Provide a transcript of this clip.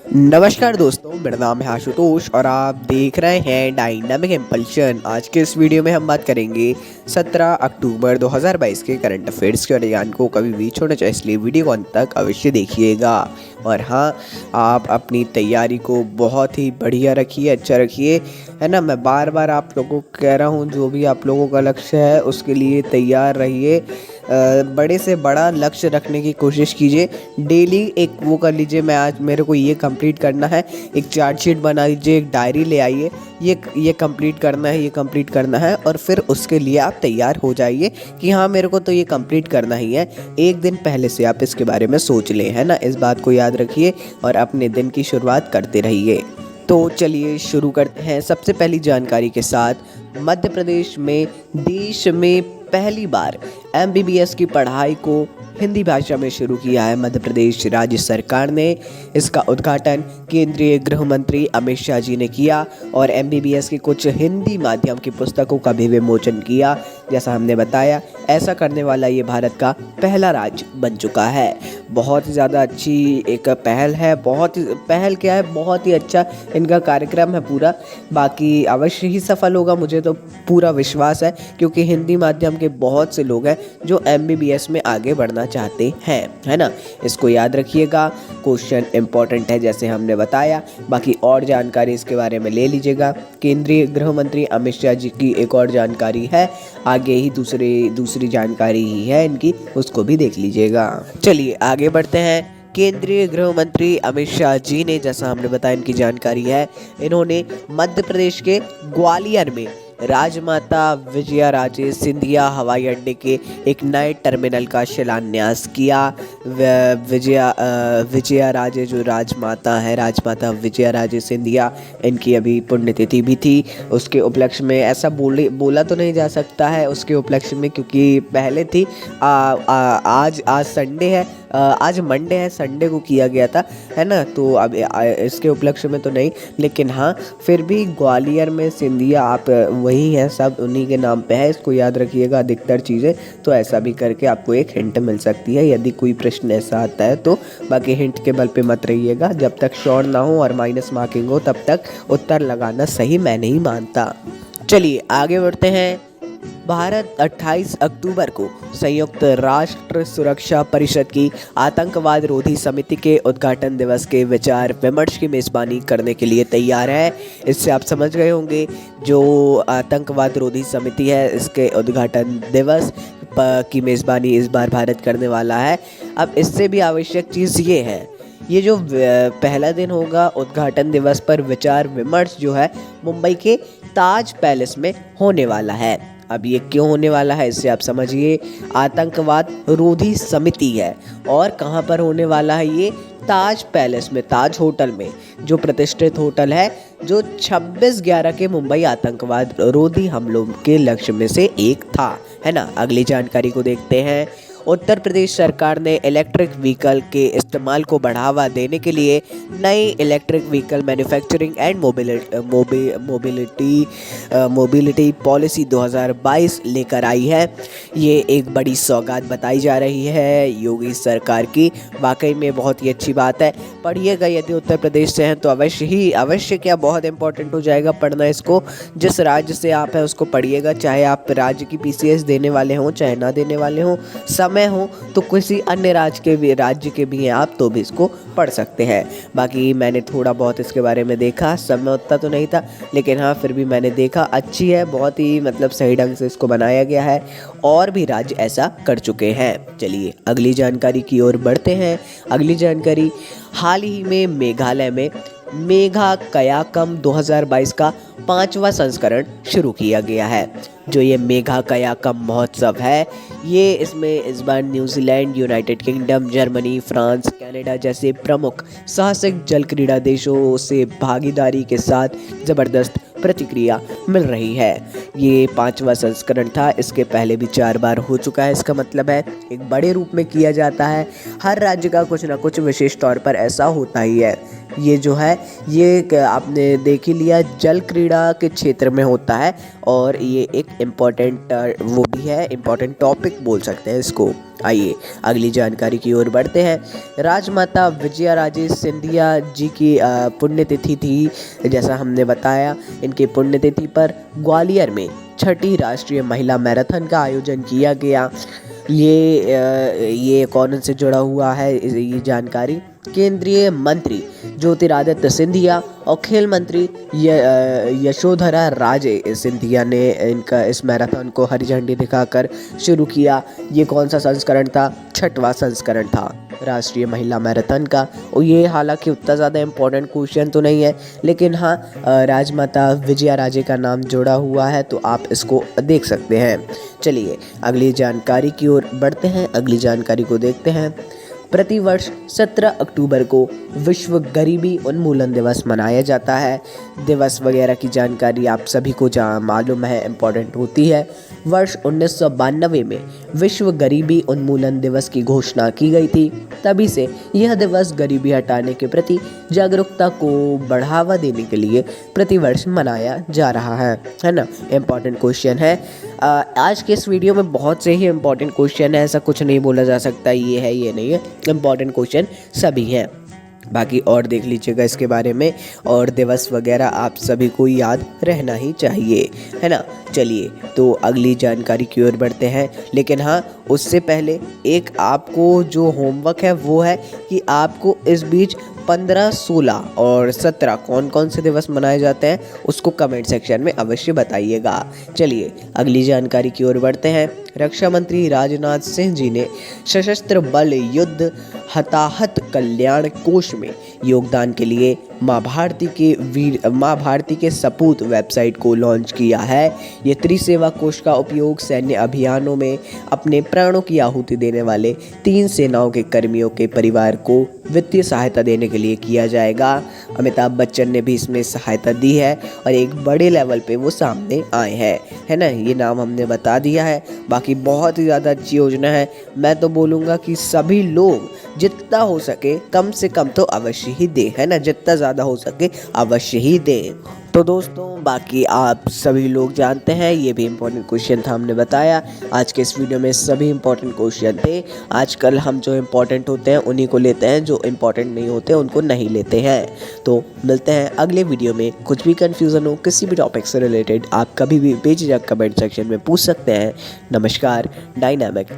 नमस्कार दोस्तों, मेरा नाम है आशुतोष और आप देख रहे हैं डायनामिक इम्पल्शन। आज के इस वीडियो में हम बात करेंगे 17 अक्टूबर 2022 के करंट अफेयर्स के। और ज्ञान को कभी भी छोड़ना चाहिए, इसलिए वीडियो को अंत तक अवश्य देखिएगा। और हाँ, आप अपनी तैयारी को बहुत ही बढ़िया रखिए, अच्छा रखिए, है ना। मैं बार बार आप लोगों को कह रहा हूँ, जो भी आप लोगों का लक्ष्य है उसके लिए तैयार रहिए। बड़े से बड़ा लक्ष्य रखने की कोशिश कीजिए। डेली एक वो कर लीजिए, मैं आज मेरे को ये कंप्लीट करना है। एक चार्ट शीट बना लीजिए, एक डायरी ले आइए, ये कंप्लीट करना है, ये कंप्लीट करना है। और फिर उसके लिए आप तैयार हो जाइए कि हाँ, मेरे को तो ये कंप्लीट करना ही है। एक दिन पहले से आप इसके बारे में सोच लें, है ना। इस बात को याद रखिए और अपने दिन की शुरुआत करते रहिए। तो चलिए शुरू करते हैं सबसे पहली जानकारी के साथ। मध्य प्रदेश में देश में पहली बार MBBS की पढ़ाई को हिंदी भाषा में शुरू किया है। मध्य प्रदेश राज्य सरकार ने इसका उद्घाटन केंद्रीय गृह मंत्री अमित शाह जी ने किया और MBBS की कुछ हिंदी माध्यम की पुस्तकों का भी विमोचन किया। जैसा हमने बताया, ऐसा करने वाला ये भारत का पहला राज्य बन चुका है। बहुत ही ज़्यादा अच्छी एक पहल है। पहल क्या है, बहुत ही अच्छा इनका कार्यक्रम है पूरा। बाकी अवश्य ही सफल होगा, मुझे तो पूरा विश्वास है, क्योंकि हिंदी माध्यम के बहुत से लोग हैं जो MBBS में आगे बढ़ना चाहते हैं, है ना। इसको याद रखिएगा, क्वेश्चन इंपॉर्टेंट है जैसे हमने बताया। बाकी और जानकारी इसके बारे में ले लीजिएगा। केंद्रीय गृह मंत्री अमित शाह जी की एक और जानकारी है, आगे ही दूसरी जानकारी ही है इनकी, उसको भी देख लीजिएगा। चलिए आगे बढ़ते हैं। केंद्रीय गृह मंत्री अमित शाह जी ने, जैसा हमने बताया, इनकी जानकारी है, इन्होंने मध्य प्रदेश के ग्वालियर में राजमाता विजया राजे सिंधिया हवाई अड्डे के एक नए टर्मिनल का शिलान्यास किया। विजया राजे जो राजमाता है, राजमाता विजया राजे सिंधिया, इनकी अभी पुण्यतिथि भी थी। उसके उपलक्ष्य में ऐसा बोला तो नहीं जा सकता है उसके उपलक्ष्य में, क्योंकि पहले थी। आज संडे है, आज मंडे है, संडे को किया गया था, है ना। तो अब इसके उपलक्ष्य में तो नहीं, लेकिन हाँ फिर भी ग्वालियर में सिंधिया, आप वही हैं, सब उन्हीं के नाम पे है। इसको याद रखिएगा अधिकतर चीज़ें। तो ऐसा भी करके आपको एक हिंट मिल सकती है यदि कोई प्रश्न ऐसा आता है तो। बाकी हिंट के बल पे मत रहिएगा, जब तक श्योर ना हो और माइनस मार्किंग हो तब तक उत्तर लगाना सही मैं नहीं मानता। चलिए आगे बढ़ते हैं। भारत 28 अक्टूबर को संयुक्त राष्ट्र सुरक्षा परिषद की आतंकवाद रोधी समिति के उद्घाटन दिवस के विचार विमर्श की मेज़बानी करने के लिए तैयार है। इससे आप समझ गए होंगे, जो आतंकवाद रोधी समिति है, इसके उद्घाटन दिवस की मेज़बानी इस बार भारत करने वाला है। अब इससे भी आवश्यक चीज़ ये है, ये जो पहला दिन होगा उद्घाटन दिवस पर विचार विमर्श जो है, मुंबई के ताज पैलेस में होने वाला है। अब ये क्यों होने वाला है, इससे आप समझिए। आतंकवाद रोधी समिति है और कहाँ पर होने वाला है ये? ताज पैलेस में, ताज होटल में, जो प्रतिष्ठित होटल है, जो 26/11 के मुंबई आतंकवाद रोधी हमलों के लक्ष्य में से एक था, है ना। अगली जानकारी को देखते हैं। उत्तर प्रदेश सरकार ने इलेक्ट्रिक व्हीकल के इस्तेमाल को बढ़ावा देने के लिए नई electric vehicle manufacturing and mobility policy 2022 लेकर आई है। ये एक बड़ी सौगात बताई जा रही है योगी सरकार की। वाकई में बहुत ही अच्छी बात है। पढ़िएगा, यदि उत्तर प्रदेश से हैं तो अवश्य क्या, बहुत इंपॉर्टेंट हो जाएगा पढ़ना इसको। जिस राज्य से आप हैं उसको पढ़िएगा, चाहे आप राज्य की PCS देने वाले हों चाहे ना देने वाले हों, समय हो तो किसी अन्य राज्य के भी हैं आप, तो भी इसको पढ़ सकते हैं। बाकी मैंने थोड़ा बहुत इसके बारे में देखा, समय उतना तो नहीं था, लेकिन हाँ फिर भी मैंने देखा, अच्छी है, बहुत ही मतलब सही ढंग से इसको बनाया गया है और भी राज्य ऐसा कर चुके हैं। चलिए अगली जानकारी की ओर बढ़ते हैं। अगली जानकारी, हाल ही में मेघालय में मेघा कयाकम 2022 का 5वां संस्करण शुरू किया गया है। जो ये मेघा कयाकम महोत्सव है, ये इसमें इस बार New Zealand, United Kingdom, Germany, France, Canada जैसे प्रमुख साहसिक जल क्रीड़ा देशों से भागीदारी के साथ ज़बरदस्त प्रतिक्रिया मिल रही है। ये 5वां संस्करण था, इसके पहले भी 4 बार हो चुका है। इसका मतलब है एक बड़े रूप में किया जाता है। हर राज्य का कुछ ना कुछ विशेष तौर पर ऐसा होता ही है। ये जो है ये आपने देख ही लिया जल क्रीड़ा के क्षेत्र में होता है और ये एक इम्पॉर्टेंट वो भी है, इम्पॉर्टेंट टॉपिक बोल सकते हैं इसको। आइए अगली जानकारी की ओर बढ़ते हैं। राजमाता विजयाराजे सिंधिया जी की पुण्यतिथि थी। जैसा हमने बताया, इनकी पुण्यतिथि पर ग्वालियर में छठी राष्ट्रीय महिला मैराथन का आयोजन किया गया। ये कौन से जुड़ा हुआ है ये जानकारी? केंद्रीय मंत्री ज्योतिरादित्य सिंधिया और खेल मंत्री यशोधरा राजे सिंधिया ने इनका इस मैराथन को हरी झंडी दिखाकर शुरू किया। ये कौन सा संस्करण था? 6वां संस्करण था राष्ट्रीय महिला मैराथन का। और ये हालांकि उतना ज़्यादा इम्पोर्टेंट क्वेश्चन तो नहीं है, लेकिन हाँ राजमाता विजयाराजे का नाम जुड़ा हुआ है तो आप इसको देख सकते हैं। चलिए अगली जानकारी की ओर बढ़ते हैं। अगली जानकारी को देखते हैं। प्रतिवर्ष 17 अक्टूबर को विश्व गरीबी उन्मूलन दिवस मनाया जाता है। दिवस वगैरह की जानकारी आप सभी को मालूम है, इम्पोर्टेंट होती है। वर्ष 1992 में विश्व गरीबी उन्मूलन दिवस की घोषणा की गई थी। तभी से यह दिवस गरीबी हटाने के प्रति जागरूकता को बढ़ावा देने के लिए प्रतिवर्ष मनाया जा रहा है ना। इम्पॉर्टेंट क्वेश्चन है। आज के इस वीडियो में बहुत से ही इम्पॉर्टेंट क्वेश्चन है, ऐसा कुछ नहीं बोला जा सकता ये है ये नहीं है, इम्पॉर्टेंट क्वेश्चन सभी हैं। बाकी और देख लीजिएगा इसके बारे में, और दिवस वगैरह आप सभी को याद रहना ही चाहिए, है ना। चलिए तो अगली जानकारी की ओर बढ़ते हैं, लेकिन हाँ उससे पहले एक आपको जो होमवर्क है वो है कि आपको इस बीच 15, 16 और 17 कौन कौन से दिवस मनाए जाते हैं उसको कमेंट सेक्शन में अवश्य बताइएगा। चलिए अगली जानकारी की ओर बढ़ते हैं। रक्षा मंत्री राजनाथ सिंह जी ने सशस्त्र बल युद्ध हताहत कल्याण कोष में योगदान के लिए माँ भारती के सपूत वेबसाइट को लॉन्च किया है। ये त्रिसेवा कोष का उपयोग सैन्य अभियानों में अपने प्राणों की आहुति देने वाले 3 सेनाओं के कर्मियों के परिवार को वित्तीय सहायता देने के लिए किया जाएगा। अमिताभ बच्चन ने भी इसमें सहायता दी है और एक बड़े लेवल पे वो सामने आए हैं, है ना। ये नाम हमने बता दिया है। बाकी बहुत ही ज़्यादा अच्छी योजना है। मैं तो बोलूँगा कि सभी लोग जितना हो सके कम से कम तो अवश्य ही दें, है ना। जितना ज़्यादा हो सके अवश्य ही दें। तो दोस्तों बाकी आप सभी लोग जानते हैं, ये भी इम्पोर्टेंट क्वेश्चन था, हमने बताया। आज के इस वीडियो में सभी इम्पोर्टेंट क्वेश्चन थे। आजकल हम जो इम्पोर्टेंट होते हैं उन्हीं को लेते हैं, जो इम्पोर्टेंट नहीं होते उनको नहीं लेते हैं। तो मिलते हैं अगले वीडियो में। कुछ भी कन्फ्यूज़न हो किसी भी टॉपिक से रिलेटेड आप कभी भी बेझिझक कमेंट सेक्शन में पूछ सकते हैं। नमस्कार। डायनामिक